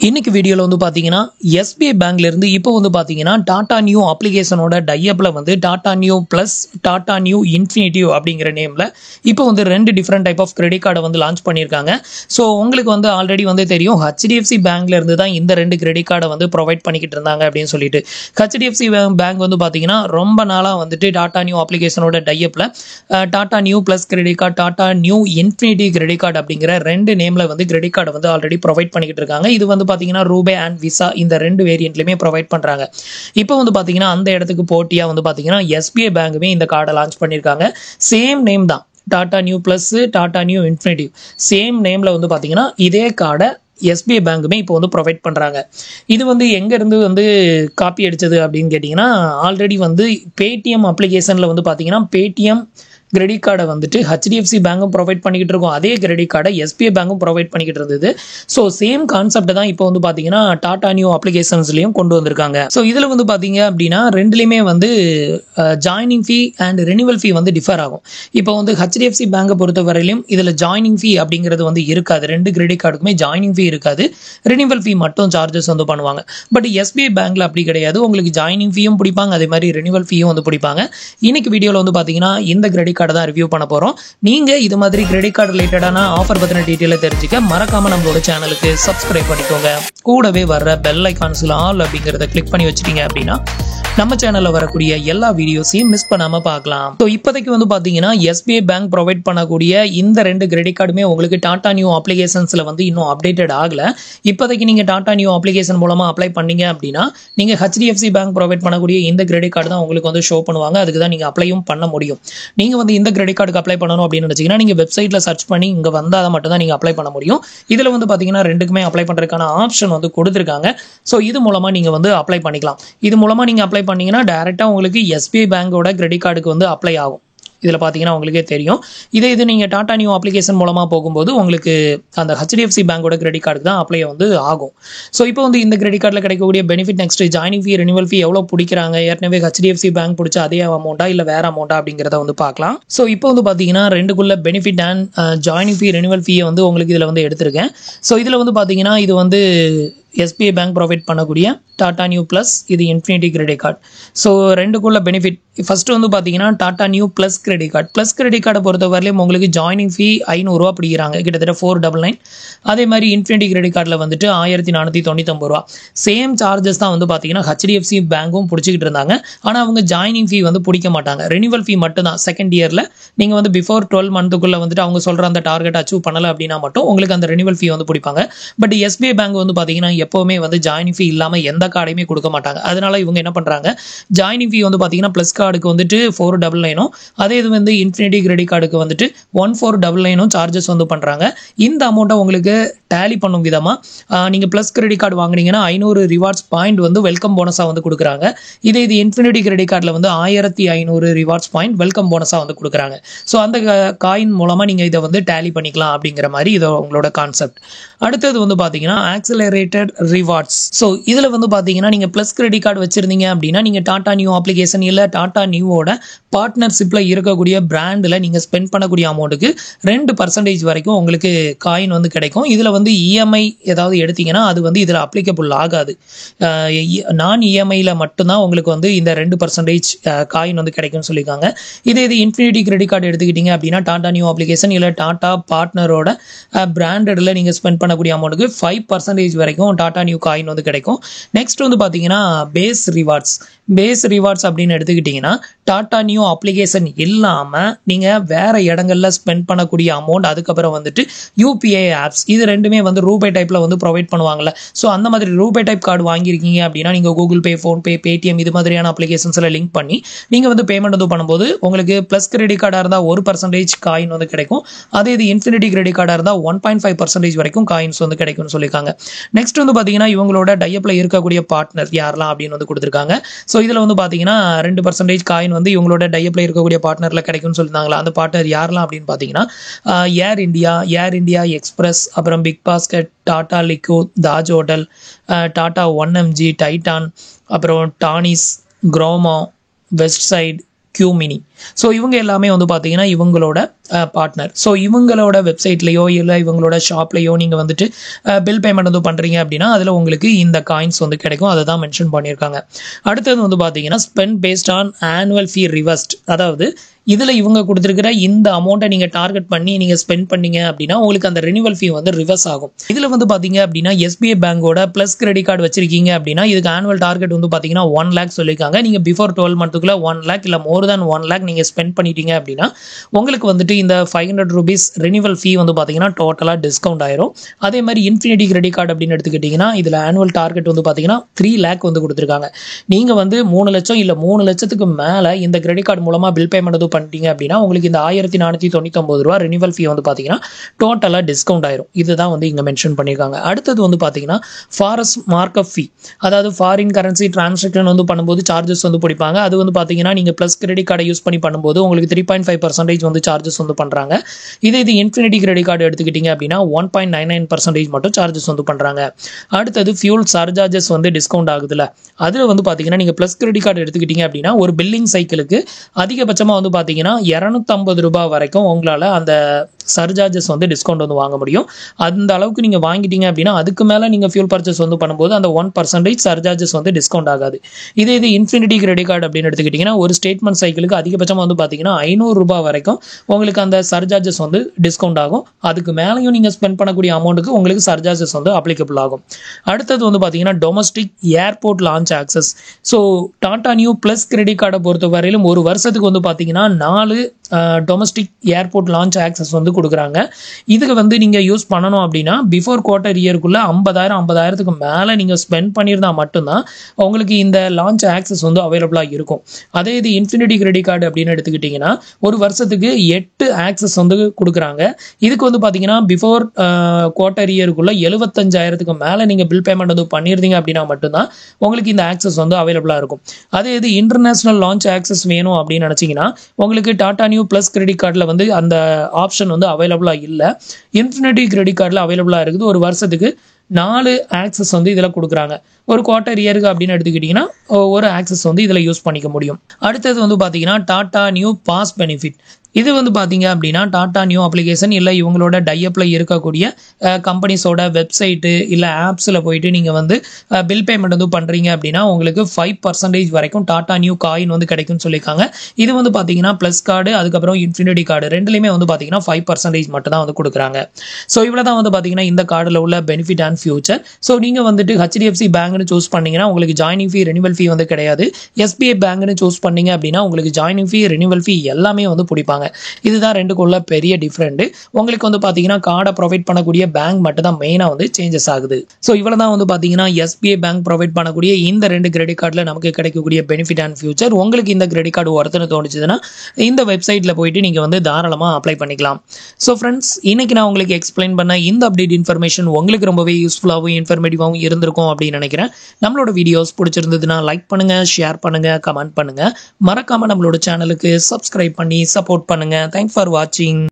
இன்னைக்கு வீடியோல வந்து பாத்தீங்கன்னா SBI பேங்க்ல இருந்து இப்போ வந்து பாத்தீங்கன்னா டாடா நியூ அப்ளிகேஷனோட டைஅப்ல வந்து Tata Neu plus Tata Neu infinitive அப்படிங்கிற நேம்ல இப்போ வந்து ரெண்டு டிஃப்ரெண்ட் டைப் ஆஃப் கிரெடிட் கார்டை வந்து லான்ச் பண்ணியிருக்காங்க. ஸோ உங்களுக்கு வந்து ஆல்ரெடி வந்து தெரியும் HDFC பேங்க்ல இருந்து தான் இந்த ரெண்டு கிரெடிட் கார்டை வந்து ப்ரொவைட் பண்ணிக்கிட்டு இருந்தாங்க அப்படின்னு சொல்லிட்டு. HDFC பேங்க் வந்து பாத்தீங்கன்னா ரொம்ப நாளா வந்துட்டு டாடா நியூ அப்ளிகேஷனோட டைஅப்ல Tata Neu plus credit card Tata Neu infinity credit card அப்படிங்கிற ரெண்டு நேம்ல வந்து கிரெடிட் கார்டு வந்து ஆல்ரெடி ப்ரொவைட் பண்ணிக்கிட்டு இருக்காங்க. இது வந்து பாத்தீங்கன்னா ரூபே அண்ட் விசா இந்த ரெண்டு வேரியன்ட்லயுமே ப்ரொவைட் பண்றாங்க. இப்போ வந்து பாத்தீங்கன்னா அந்த இடத்துக்கு போட்டியா வந்து பாத்தீங்கன்னா SBI பேங்குமே இந்த கார்டை லான்ச் பண்ணிருக்காங்க. சேம் நேம் தான், Tata Neu plus Tata Neu infinity same நேம்ல வந்து பாத்தீங்கன்னா இதே கார்டை SBI பேங்குமே இப்போ வந்து ப்ரொவைட் பண்றாங்க. இது வந்து எங்க இருந்து வந்து காப்பி அடிச்சது அப்படின்னு கேட்டீங்கன்னா, ஆல்ரெடி வந்து பேடிஎம் அப்ளிகேஷன்ல வந்து பாத்தீங்கன்னா பேடிஎம் கிரெடிட் கார்டை வந்துட்டு HDFC பேங்கும் ப்ரொவைட் பண்ணிக்கிட்டு இருக்கோம். அதே கிரெடிட் கார்டை SBI பேங்கும் ப்ரொவைட் பண்ணிக்கிட்டு இருந்தது. ஸோ சேம் கான்செப்ட் தான் இப்போ வந்து பாத்தீங்கன்னா டாடா நியூ அப்ளிகேஷன்ஸ்லயும் கொண்டு வந்திருக்காங்க. ஸோ இதுல வந்து பாத்தீங்க அப்படின்னா ரெண்டுலயுமே வந்து ஜாயினிங் ஃபீ அண்ட் ரெனிவல் ஃபீ வந்து டிஃபர் ஆகும். இப்போ வந்து HDFC பேங்கை பொறுத்த வரையிலும் இதுல ஜாயினிங் ஃபீ அப்படிங்கிறது வந்து இருக்காது. ரெண்டு கிரெடிட் கார்டுக்குமே ஜாயினிங் ஃபீ இருக்காது, ரெனிவல் ஃபீ மட்டும் சார்ஜஸ் வந்து பண்ணுவாங்க. பட் SBI பேங்க்ல அப்படி கிடையாது, உங்களுக்கு ஜாயினிங் ஃபீயும் பிடிப்பாங்க, அதே மாதிரி ரெனிவல் ஃபீயும் வந்து பிடிப்பாங்க. இன்னைக்கு வீடியோல வந்து பாத்தீங்கன்னா இந்த கிரெடிட் கார்டு தான் ரிவ்யூ பண்ண போறோம். நீங்க இது மாதிரி கிரெடிட் கார்டு ரிலேட்டடான ஆஃபர் பத்தின டீடைலை தெரிஞ்சுக்க மறக்காம நம்மளோட சேனலுக்கு சப்ஸ்கிரைப் பண்ணிக்கோங்க. கூடவே வர்ற பெல் ஐகான்ஸ்ல ஆல் அப்படிங்கறத கிளிக் பண்ணி வச்சிட்டீங்க அப்படின்னா நம்ம சேனல்ல வரக்கூடிய எல்லா வீடியோஸையும் மிஸ் பண்ணாம பார்க்கலாம். ஸோ இப்போதைக்கு வந்து பாத்தீங்கன்னா SBI பேங்க் ப்ரொவைட் பண்ணக்கூடிய இந்த ரெண்டு கிரெடிட் கார்டுமே உங்களுக்கு டாடா நியூ அப்ளிகேஷன்ஸ்ல வந்து இன்னும் அப்டேட்டட் ஆகல. இப்போதைக்கு நீங்க டாடா நியூ அப்ளிகேஷன் மூலமா அப்ளை பண்ணீங்க அப்படின்னா நீங்க HDFC பேங்க் ப்ரொவைட் பண்ணக்கூடிய இந்த கிரெடிட் கார்டு தான் உங்களுக்கு வந்து ஷோ பண்ணுவாங்க. அதுக்கு தான் நீங்க அப்ளையும் பண்ண முடியும். நீங்க வந்து இந்த கிரெடிட் கார்டுக்கு அப்ளை பண்ணணும் அப்படின்னு நினைச்சீங்கன்னா நீங்க வெப்சைட்ல சர்ச் பண்ணி இங்க வந்தா அதை மட்டும் தான் நீங்க அப்ளை பண்ண முடியும். இதுல வந்து பாத்தீங்கன்னா ரெண்டுக்குமே அப்ளை பண்றதுக்கான ஆப்ஷன் வந்து கொடுத்திருக்காங்க. ஸோ இது மூலமா நீங்க வந்து அப்ளை பண்ணிக்கலாம். இது மூலமா நீங்க அப்ளை பண்ணீங்கன்னா டைரக்டா உங்களுக்கு SBI பேங்கோட கிரெடிட் கார்டுக்கு வந்து அப்ளை ஆகும். இதுல பாத்தீங்கன்னா உங்களுக்கே தெரியும். இது நீங்க டாடா நியூ அப்ளிகேஷன் மூலமா போகும்போது உங்களுக்கு அந்த HDFC பேங்கோட கிரெடிட் கார்டுக்கு தான் அப்ளை வந்து ஆகும். ஸோ இப்போ வந்து இந்த கிரெடிட் கார்டில் கிடைக்கக்கூடிய benefit, next joining fee, renewal fee எவ்வளவு பிடிக்கிறாங்க, ஏற்கனவே HDFC பேங்க் பிடிச்ச அதே அமௌண்டா இல்ல வேற அமௌண்டா அப்படிங்கிறத வந்து பார்க்கலாம். ஸோ இப்போ வந்து பாத்தீங்கன்னா ரெண்டுக்குள்ள benefit and joining fee, renewal ஃபீயை வந்து உங்களுக்கு இதுல வந்து எடுத்திருக்கேன். ஸோ இதுல வந்து பாத்தீங்கன்னா இது வந்து SBI பேங்க் ப்ரொவைட் பண்ணக்கூடிய டாடா நியூ பிளஸ் இது இன்ஃபினிட்டி கிரெடிட் கார்டு. ஸோ ரெண்டுக்குள்ள பெனிஃபிட் ஃபர்ஸ்ட் வந்து பாத்தீங்கன்னா Tata Neu plus credit card. Plus credit கார்டை பொறுத்தவரையிலும் உங்களுக்கு ஜாயினிங் ஃபீ 500 ரூபா பிடிக்கிறாங்க, கிட்டத்தட்ட 499. அதே மாதிரி இன்ஃபினிட்டி கிரெடிட் கார்டில் வந்துட்டு 1499 ரூபா. சேம் சார்ஜஸ் தான் வந்து பாத்தீங்கன்னா HDFC பேங்கும் பிடிச்சிக்கிட்டு இருந்தாங்க. ஆனால் அவங்க ஜாயினிங் ஃபீ வந்து பிடிக்க மாட்டாங்க, ரெனிவல் ஃபீ மட்டும் தான். செகண்ட் இயர்ல நீங்க வந்து பிஃபோர் 12 மந்த்துக்குள்ள வந்துட்டு அவங்க சொல்ற அந்த டார்கெட் அச்சீவ் பண்ணல அப்படின்னா மட்டும் உங்களுக்கு அந்த ரெனிவல் ஃபீ வந்து பிடிப்பாங்க. பட் SBI பேங்க் வந்து பாத்தீங்கன்னா எப்பவுமே வந்து ஜாயினிங் ஃபீ இல்லாம எந்த கார்டையுமே கொடுக்க மாட்டாங்க. அதனால இவங்க என்ன பண்றாங்க, ஜாயினிங் ஃபீ வந்து பாத்தீங்கன்னா பிளஸ் கார்டுக்கு வந்துட்டு 499, அதே இது வந்து இன்ஃபினிட்டி கிரெடிட் கார்டுக்கு வந்துட்டு 1499 சார்ஜஸ் வந்து பண்றாங்க. இந்த அமௌண்ட்டை உங்களுக்கு டேலி பண்ணும் விதமா நீங்க பிளஸ் கிரெடிட் கார்டு வாங்குனீங்கன்னா 500 ரிவார்ட்ஸ் பாயிண்ட் வந்து வெல்கம் போனஸா வந்து கொடுக்குறாங்க. இது இன்ஃபினிட்டி கிரெடிட் கார்டில் வந்து 1500 ரிவார்ட்ஸ் பாயிண்ட் வெல்கம் போனஸா வந்து கொடுக்குறாங்க. ஸோ அந்த காயின் மூலமா நீங்க இதை வந்து டேலி பண்ணிக்கலாம் அப்படிங்கிற மாதிரி இது உங்களோட கான்செப்ட். அடுத்தது வந்து பாத்தீங்கன்னா ஆக்சிலரேட்டட் ரிவார்ட்ஸ். ஸோ இதுல வந்து பாத்தீங்கன்னா நீங்க பிளஸ் கிரெடிட் கார்டு வச்சிருந்தீங்க அப்படின்னா நீங்க டாடா நியூ அப்ளிகேஷன் இல்ல டாடா நியூவோட பார்ட்னர்ஷிப்ல இருக்கக்கூடிய பிராண்ட்ல நீங்க ஸ்பெண்ட் பண்ணக்கூடிய அமௌண்ட்டுக்கு 2% வரைக்கும் உங்களுக்கு காயின் வந்து கிடைக்கும். இதுல வந்து EMI ஏதாவது எடுத்தீங்கன்னா அது வந்து இதுல அப்ளிகபிள் ஆகாது. நான் EMIல மட்டும்தான் உங்களுக்கு வந்து இந்த 2% காயின் வந்து கிடைக்கும்னு சொல்லியிருக்காங்க. இது இன்ஃபினிட்டி கிரெடிட் கார்டு எடுத்துக்கிட்டீங்க அப்படின்னா டாடா நியூ அப்ளிகேஷன் இல்ல டாடா பார்ட்னரோட பிராண்டட்ல நீங்க ஸ்பெண்ட் பண்ணக்கூடிய அமௌண்ட்டுக்கு 5% வரைக்கும் டாடா நியூ காயின் வந்து கிடைக்கும். நெக்ஸ்ட் வந்து பாத்தீங்கன்னா பேஸ் ரிவார்ட்ஸ் அப்படின்னு எடுத்துக்கிட்டீங்கன்னா டாடா நியூ அப்ளிகேஷன் இல்லாம நீங்க வேற இடங்கள்ல ஸ்பெண்ட் பண்ணக்கூடிய அமௌண்ட், அதுக்கப்புறம் வந்துட்டு UPI ஆப்ஸ், இது ரெண்டுமே வந்து ரூபே டைப்ல வந்து ப்ரொவைட் பண்ணுவாங்கல்ல. ஸோ அந்த மாதிரி ரூபே டைப் கார்டு வாங்கியிருக்கீங்க அப்படின்னா நீங்க கூகுள் பே, ஃபோன்பே, பேடிஎம் இது மாதிரியான அப்ளிகேஷன்ஸ்ல லிங்க் பண்ணி நீங்க வந்து பேமெண்ட் வந்து பண்ணும்போது உங்களுக்கு பிளஸ் கிரெடிட் கார்டா இருந்தா 1% காயின் வந்து கிடைக்கும். அதே இது இன்ஃபினிட்டி கிரெடிட் கார்டா இருந்தா 1.5% வரைக்கும் காயின்ஸ் வந்து கிடைக்கும்னு சொல்லியிருக்காங்க. நெக்ஸ்ட் வந்து பாத்தீங்கன்னா இவங்களோட டைப்ல இருக்கக்கூடிய பார்ட்னர் யாரெல்லாம் அப்படின்னு வந்து கொடுத்திருக்காங்க. ஸோ இதுல வந்து பாத்தீங்கன்னா 2% காயின் வந்து இவங்களோட டைப்ல இருக்கக்கூடிய பார்ட்னர்ல கிடைக்கும்னு சொல்லியிருந்தாங்களா. அந்த பார்ட்னர் யாரெல்லாம் அப்படின்னு பாத்தீங்கன்னா ஏர் இந்தியா எக்ஸ்பிரஸ், அப்புறம் பிக் பாஸ்கெட், டாடா லிக்விட், Taj hotel, Tata 1MG, Titan, அப்புறம் டானிஸ், Croma, Westside, Q-Mini. So இவங்க எல்லாமே வந்து பார்த்தீங்கன்னா இவங்களோட பார்ட்னர். ஸோ இவங்களோட வெப்சைட்லையோ இல்லை இவங்களோட ஷாப்லையோ நீங்கள் வந்துட்டு பில் பேமெண்ட் வந்து பண்ணுறீங்க அப்படின்னா அதில் உங்களுக்கு இந்த காயின்ஸ் வந்து கிடைக்கும். அதை தான் மென்ஷன் பண்ணியிருக்காங்க. அடுத்தது வந்து பார்த்தீங்கன்னா spend based on annual fee reversed. அதாவது இதில் இவங்க கொடுத்துருக்கிற இந்த அமௌண்ட்டை நீங்கள் டார்கெட் பண்ணி நீங்கள் ஸ்பெண்ட் பண்ணீங்க அப்படின்னா உங்களுக்கு அந்த ரெனிவல் ஃபீ வந்து ரிவர்ஸ் ஆகும். இதில் வந்து பார்த்தீங்க அப்படின்னா எஸ்பிஐ பேங்கோட ப்ளஸ் கிரெடிட் கார்டு வச்சிருக்கீங்க அப்படின்னா இதுக்கு ஆனுவல் டார்கெட் வந்து பார்த்தீங்கன்னா 1 lakh சொல்லியிருக்காங்க. நீங்கள் பிஃபோர் 12 monthக்குள்ள 1 lakh இல்லை மோர் தேன் 1 lakh நீங்கள் ஸ்பெண்ட் பண்ணிட்டீங்க அப்படின்னா உங்களுக்கு வந்துட்டு இந்த 500 rupees ரெனிவல் ஃபீ வந்து பார்த்தீங்கன்னா டோட்டலாக டிஸ்கவுண்ட் ஆயிரும். அதே மாதிரி இன்ஃபினிட்டி கிரெடிட் கார்டு அப்படின்னு எடுத்துக்கிட்டிங்கன்னா இதில் ஆனுவல் டார்கெட் வந்து பார்த்தீங்கன்னா 3 lakh வந்து கொடுத்துருக்காங்க. நீங்கள் வந்து 3 லட்சம் இல்லை 3 லட்சத்துக்கு மேலே இந்த கிரெடிட் கார்டு மூலமாக பில் பேமெண்ட் வந்து பண்ணிட்டீங்க அப்படின்னா உங்களுக்கு இந்த 1499 ரூபா ரெனிவல் ஃபீ வந்து பார்த்தீங்கன்னா டோட்டலாக டிஸ்கவுண்ட் ஆயிரும். இதுதான் வந்து இங்கே மென்ஷன் பண்ணியிருக்காங்க. அடுத்தது வந்து பார்த்தீங்கன்னா ஃபாரஸ் மார்க்அப் ஃபீ. அதாவது ஃபாரின் கரன்சி டிரான்சாக்ஷன் வந்து பண்ணும்போது சார்ஜஸ் வந்து பிடிப்பாங்க. அது வந்து பார்த்தீங்கன்னா நீங்கள் ப்ளஸ் கிரெடிட் கார்டை யூஸ் பண்ணி பண்ணும்போது உங்களுக்கு 3.5% வந்து சார்ஜஸ் வந்து பண்ணுறாங்க. இது இன்ஃபினிட்டி கிரெடிட் கார்டு எடுத்துக்கிட்டீங்க அப்படின்னா 1.99% மட்டும் சார்ஜஸ் வந்து பண்ணுறாங்க. அடுத்தது ஃபியூல் சர்சார்ஜஸ் வந்து டிஸ்கவுண்ட் ஆகுதுல்ல, அதில் வந்து பார்த்தீங்கன்னா நீங்கள் ப்ளஸ் கிரெடிட் கார்டு எடுத்துக்கிட்டீங்க அப்படின்னா ஒரு பில்லிங் சைக்கிளுக்கு அதிகபட்சமாக வந்து பார்த்தீங்கன்னா 250 ரூபாய் வரைக்கும் உங்களால் அந்த சர்சார்ஜஸ் வந்து டிஸ்கவுண்ட் வந்து வாங்க முடியும். அந்த அளவுக்கு நீங்கள் வாங்கிட்டீங்க அப்படின்னா அதுக்கு மேலே நீங்கள் ஃபியூல் பர்ச்சேஸ் வந்து பண்ணும்போது அந்த 1% சர்சார்ஜஸ் வந்து டிஸ்கவுண்ட் ஆகாது. இது இன்ஃபினிட்டி கிரெடிட் கார்டு அப்படின்னு எடுத்துக்கிட்டிங்கன்னா ஒரு ஸ்டேட்மெண்ட் சைக்கிளுக்கு அதிகபட்சமாக வந்து பார்த்தீங்கன்னா 500 ரூபாய் வரைக்கும் உங்களுக்கு அந்த சர்சார்ஜஸ் வந்து டிஸ்கவுண்ட் ஆகும். அதுக்கு மேலேயும் நீங்கள் ஸ்பெண்ட் பண்ணக்கூடிய அமௌண்ட்டுக்கு உங்களுக்கு சர்சார்ஜஸ் வந்து அப்ளிகபிள் ஆகும். அடுத்தது வந்து பார்த்தீங்கன்னா domestic airport launch access. So Tata new plus credit கார்டை பொறுத்த வரையிலும் ஒரு வருஷத்துக்கு வந்து பார்த்தீங்கன்னா 4 டொமஸ்டிக் ஏர்போர்ட் லான்ச் ஆக்சஸ் வந்து கொடுக்குறாங்க. இதுக்கு வந்து நீங்கள் யூஸ் பண்ணணும் அப்படின்னா பிஃபோர் குவார்ட்டர் இயருக்குள்ள 50,000க்கு மேலே நீங்கள் ஸ்பெண்ட் பண்ணியிருந்தா மட்டும்தான் உங்களுக்கு இந்த லான்ச் ஆக்சஸ் வந்து அவைலபிளாக இருக்கும். அதே இது இன்ஃபினிட்டி கிரெடிட் கார்டு அப்படின்னு எடுத்துக்கிட்டிங்கன்னா ஒரு வருஷத்துக்கு 8 ஆக்சஸ் வந்து கொடுக்குறாங்க. இதுக்கு வந்து பார்த்தீங்கன்னா பிஃபோர் குவார்ட்டர் இயருக்குள்ள 75,000க்கு மேலே நீங்கள் பில் பேமெண்ட் வந்து பண்ணியிருந்தீங்க அப்படின்னா மட்டும்தான் உங்களுக்கு இந்த ஆக்சஸ் வந்து அவைலபிளாக இருக்கும். அதே இது இன்டர்நேஷனல் லான்ச் ஆக்சஸ் வேணும் அப்படின்னு நினச்சிங்கன்னா உங்களுக்கு டாடா நியூ ப்ளஸ் கிரெடிட் கார்டில் வந்து அந்த ஆப்ஷன் வந்து அவைலபிளாக இல்லை. இன்ஃபினிட்டி கிரெடிட் கார்டில் அவைலபிளாக இருக்குது. ஒரு வருஷத்துக்கு 4 ஆக்சஸ் வந்து இதில் கொடுக்குறாங்க. ஒரு குவார்ட்டர் இயருக்கு அப்படின்னு எடுத்துக்கிட்டிங்கன்னா ஒரு ஆக்சஸ் வந்து இதில் யூஸ் பண்ணிக்க முடியும். அடுத்தது வந்து பார்த்தீங்கன்னா டாடா நியூ பாஸ் பெனிஃபிட். இது வந்து பார்த்தீங்க அப்படின்னா டாடா நியூ அப்ளிகேஷன் இல்லை இவங்களோட டைஅப்பில் இருக்கக்கூடிய கம்பெனிஸோட வெப்சைட்டு இல்லை ஆப்ஸில் போயிட்டு நீங்கள் வந்து பில் பேமெண்ட் வந்து பண்ணுறீங்க அப்படின்னா உங்களுக்கு 5% வரைக்கும் டாடா நியூ காயின் வந்து கிடைக்கும்னு சொல்லியிருக்காங்க. இது வந்து பார்த்தீங்கன்னா ப்ளஸ் கார்டு அதுக்கப்புறம் இன்ஃபினிட்டி கார்டு ரெண்டுலேயுமே வந்து பார்த்தீங்கன்னா 5% மட்டும் தான் வந்து கொடுக்குறாங்க. ஸோ இவ்வளோ தான் வந்து பார்த்தீங்கன்னா இந்த கார்டில் உள்ள பெனிஃபிட் அண்ட் ஃபியூச்சர். ஸோ நீங்கள் வந்துட்டு HDFC பேங்க்னு சூஸ் பண்ணீங்கன்னா உங்களுக்கு ஜாயினிங் ஃபீ ரெனிவல் ஃபீ வந்து கிடையாது. SBI பேங்க்னு சூஸ் பண்ணீங்க அப்படின்னா உங்களுக்கு ஜாயினிங் ஃபீ ரெனிவல் ஃபீ எல்லாமே வந்து பிடிப்பாங்க. இதுதான் ரெண்டுக்குள்ள பெரிய டிஃபரெண்ட். உங்களுக்கு வந்து பார்த்தீங்கன்னா கார்டை ப்ரொவைட் பண்ணக்கூடிய பேங்க் மட்டும் தான் மெயினாக வந்து சேஞ்சஸ் ஆகுது. ஸோ இவ்வளோ தான் வந்து பார்த்தீங்கன்னா SBI பேங்க் ப்ரொவைட் பண்ணக்கூடிய இந்த 2 கிரெடிட் கார்டில் நமக்கு கிடைக்கக்கூடிய பெனிஃபிட் அண்ட் ஃபியூச்சர். உங்களுக்கு இந்த கிரெடிட் கார்டு ஒருத்தனை தோணுச்சுன்னா இந்த வெப்சைட்டில் போயிட்டு நீங்கள் வந்து தாராளமாக அப்ளை பண்ணிக்கலாம். ஸோ ஃப்ரெண்ட்ஸ், இன்னைக்கு நான் உங்களுக்கு எக்ஸ்பிளைன் பண்ண இந்த அப்டேட் இன்ஃபர்மேஷன் உங்களுக்கு ரொம்பவே யூஸ்ஃபுல்லாகவும் இன்ஃபர்மேட்டிவாகவும் இருந்திருக்கும் அப்படின்னு நினைக்கிறேன். நம்மளோட வீடியோஸ் பிடிச்சிருந்ததுன்னா லைக் பண்ணுங்க, ஷேர் பண்ணுங்க, கமெண்ட் பண்ணுங்க. மறக்காம நம்மளோட சேனலுக்கு சப்ஸ்கிரைப் பண்ணி சப்போர்ட் பண்ணுங்க. Thanks for watching.